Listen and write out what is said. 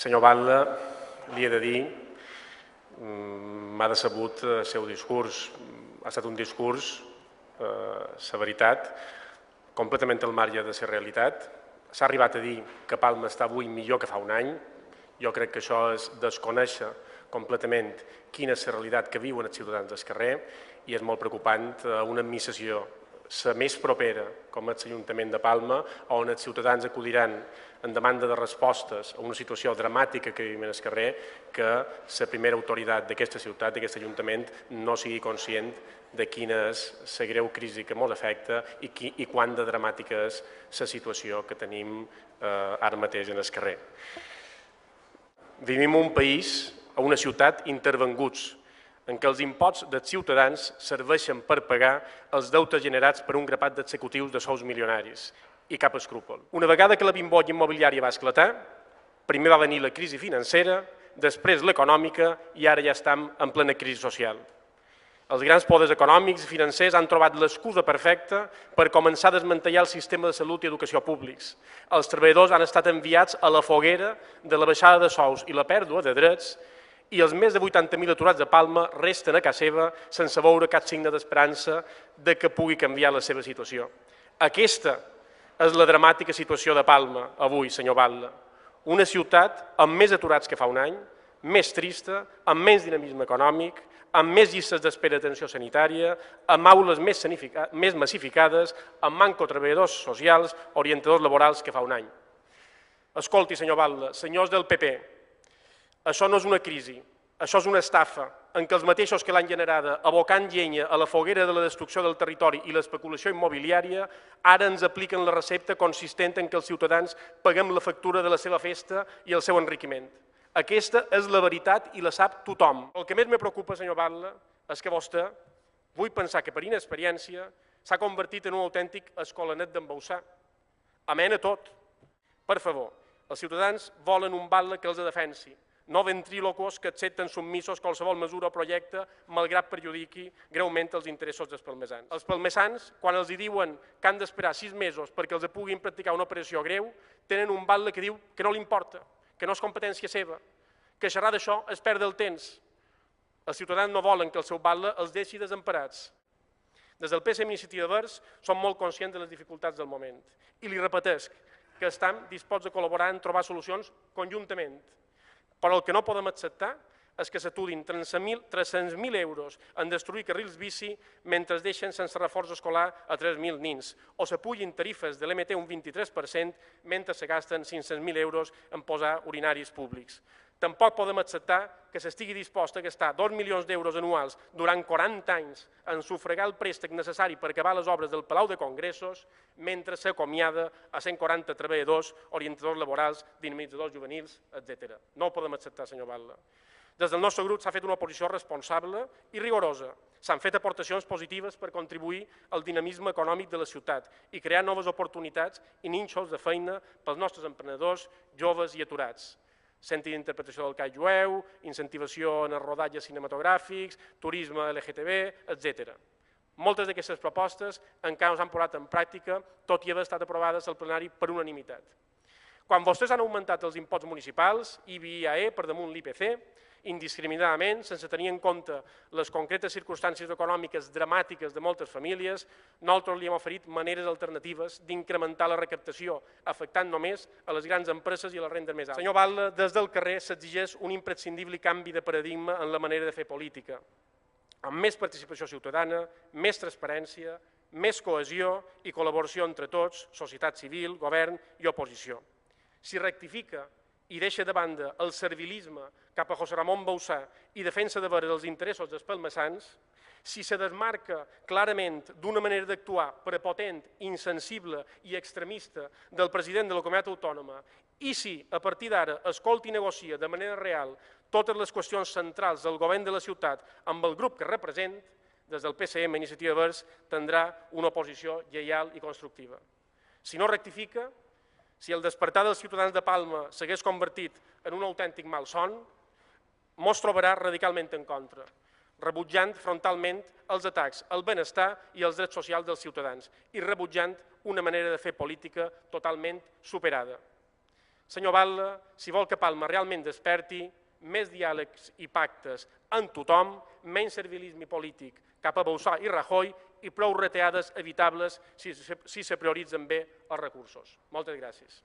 Senyor Batlle, li he de dir, m'ha decebut el seu discurs. Ha estat un discurs, la veritat, completament al marge de la realitat. S'ha arribat a dir que Palma està avui millor que fa un any. Jo crec que això és desconèixer completament quina és la realitat que viuen els ciutadans del carrer i és molt preocupant una administració, la més propera, com és l'Ajuntament de Palma, on els ciutadans acudiran en demanda de respostes a una situació dramàtica que vivim al carrer, que la primera autoritat d'aquesta ciutat, d'aquest Ajuntament, no sigui conscient de quina és la greu crisi que ens afecta i quant de dramàtica és la situació que tenim ara mateix en el carrer. Vivim un país, a una ciutat, intervenguts, en què els imposts dels ciutadans serveixen per pagar els deutes generats per un grapat d'executius de sous milionaris i cap escrúpol. Una vegada que la bombolla immobiliària va esclatar, primer va venir la crisi financera, després l'econòmica i ara ja estem en plena crisi social. Els grans poders econòmics i financers han trobat l'excusa perfecta per començar a desmantellar el sistema de salut i educació públics. Els treballadors han estat enviats a la foguera de la baixada de sous i la pèrdua de drets i els més de 80.000 aturats de Palma resten a casa seva sense veure cap signe d'esperança de que pugui canviar la seva situació. Aquesta és la dramàtica situació de Palma avui, senyor Batlle. Una ciutat amb més aturats que fa un any, més trista, amb menys dinamisme econòmic, amb més llistes d'espera d'atenció sanitària, amb aules més massificades, amb manco treballadors socials, orientadors laborals que fa un any. Escolti, senyor Batlle, senyors del PP, això no és una crisi, això és una estafa en què els mateixos que l'han generada abocant llenya a la foguera de la destrucció del territori i l'especulació immobiliària ara ens apliquen la recepta consistent en què els ciutadans paguem la factura de la seva festa i el seu enriquiment. Aquesta és la veritat i la sap tothom. El que més me preocupa, senyor Batlle, és que vostè, vull pensar que per inexperiència, s'ha convertit en un autèntic escolanet d'embausar. Amena tot. Per favor, els ciutadans volen un Batlle que els defensi, no ventrílocos que accepten submissos qualsevol mesura o projecte malgrat perjudiqui greument els interessos dels palmesans. Els palmesans, quan els diuen que han d'esperar 6 mesos perquè els puguin practicar una operació greu, tenen un Batlle que diu que no li importa, que no és competència seva, que xerrar d'això és perdre el temps. Els ciutadans no volen que el seu Batlle els deixi desemparats. Des del PSM Iniciativa Verds som molt conscients de les dificultats del moment i li repetesc que estem disposats a col·laborar en trobar solucions conjuntament. Però el que no podem acceptar és que s'aturin 300.000 euros en destruir carrils bici mentre es deixen sense reforç escolar a 3.000 nins o s'apugin tarifes de l'MT un 23% mentre se gasten 500.000 euros en posar urinaris públics. Tampoc podem acceptar que s'estigui dispost a gastar 2 milions d'euros anuals durant 40 anys en sufragar el préstec necessari per acabar les obres del Palau de Congressos mentre s'acomiada a 140 treballadors, orientadors laborals, dinamitzadors juvenils, etc. No ho podem acceptar, senyor Batlle. Des del nostre grup s'ha fet una oposició responsable i rigorosa. S'han fet aportacions positives per contribuir al dinamisme econòmic de la ciutat i crear noves oportunitats i nínxols de feina pels nostres emprenedors, joves i aturats. Centre d'interpretació del cant jueu, incentivació en els rodatges cinematogràfics, turisme LGTB, etc. Moltes d'aquestes propostes encara no s'han posat en pràctica, tot i haver estat aprovades al plenari per unanimitat. Quan vostès han augmentat els imposts municipals, IBI i IAE per damunt l'IPC, indiscriminadament, sense tenir en compte les concretes circumstàncies econòmiques dramàtiques de moltes famílies, nosaltres li hem oferit maneres alternatives d'incrementar la recaptació, afectant només a les grans empreses i a les rendes més altes. Senyor Batlle, des del carrer s'exigeix un imprescindible canvi de paradigma en la manera de fer política, amb més participació ciutadana, més transparència, més cohesió i col·laboració entre tots, societat civil, govern i oposició. Si rectifica i deixa de banda el servilisme cap a José Ramón Bauzá i defensa de veres els interessos dels palmesans, si se desmarca clarament d'una manera d'actuar prepotent, insensible i extremista del president de la comunitat autònoma i si, a partir d'ara, escolta i negocia de manera real totes les qüestions centrals del govern de la ciutat amb el grup que representa, des del PSM Iniciativa Verds tindrà una oposició lleial i constructiva. Si no rectifica, si el despertar dels ciutadans de Palma s'hagués convertit en un autèntic malson, mos trobarà radicalment en contra, rebutjant frontalment els atacs al benestar i als drets socials dels ciutadans i rebutjant una manera de fer política totalment superada. Senyor Batlle, si vol que Palma realment desperti, més diàlegs i pactes amb tothom, menys servilisme polític cap a Bauzá i Rajoy i prou reteades evitables si se prioritzen bé els recursos. Moltes gràcies.